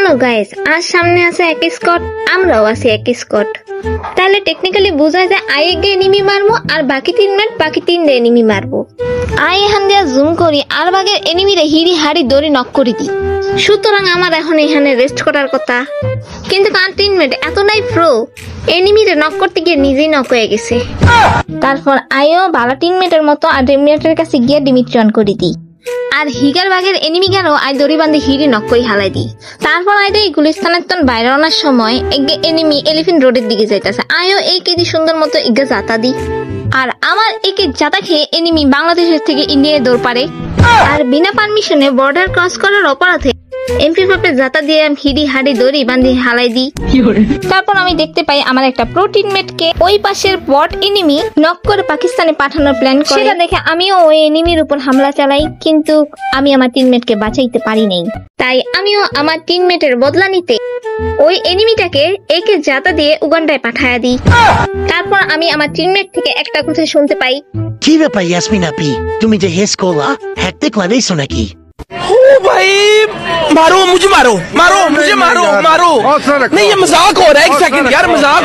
জানো গাইস, আজ সামনে আছে এক স্কট, আমরাও আছি এক স্কট। তাহলে টেকনিক্যালি বোঝা যায় আই এগে এনিমি মারবো আর বাকি টিমমেট বাকি 3 এনিমি মারবো। আই এখান দিয়ে জুম করি আর বাগের এনিমিরে হিড়ি হাড়ি দড়ি নক করে দিই। সুতরাং আমার এখন এখানে রেস্ট করার কথা, কিন্তু কার টিমমেট এতটাই প্রো এনিমিরে নক করতে গিয়ে নিজেই নক হয়ে গেছে। তারপর আইও ভালো টিমমেটের মতো আর টিমমেটের কাছে গিয়ে ডিমিট্রিয়ন করে দিই। আর হিগার বাগের এনিমি গেল আই দড়ি বান্ধে হিড়ি নক করে হালাই দিই। তারপর আইডে গুলিস্তানের তন বাইরে আনার সময় এগে এনিমি এলিফেন্ট রোডের দিকে যাইতেছে। আইও এই কেজি সুন্দর মতো ইগা জাতা দিই। আর আমার একে জাতা খেয়ে এনিমি বাংলাদেশের থেকে ইন্ডিয়ায় দৌড় পারে। আর বিনা পারমিশনে বর্ডার ক্রস করার অপরাধে MP5 জাতা দিয়ে আমি হিড়ি হাড়ি দড়ি বান্ধে হালাই দিই। তারপর আমি দেখতে পাই আমার একটা প্রো টিমমেটকে ওই পাশের বট এনিমি নক করে পাকিস্তানে পাঠানোর প্ল্যান করে। সেটা দেখে আমিও ওই এনিমির উপর হামলা চালাই, কিন্তু আমি আমার টিমমেটকে বাঁচাইতে পারি নাই। তাই আমিও আমার টিমমেটের বদলা নিতে ওই এনিমিটাকে একে জাতা দিয়ে উগান্ডায় পাঠায়া দিই। তারপর আমি আমার টিমমেট থেকে একটা কথা শুনতে পাই, কি ব্যাপার ইয়াসমিন আপি, তুমি যে হেস করলা হ্যাকতে ক্লাবেছো নাকি? ओ भाई मारो मुझे, मारो मारो मुझे, मारो मारो नहीं, ये मजाक हो रहा है। एक सेकंड यार, मजाक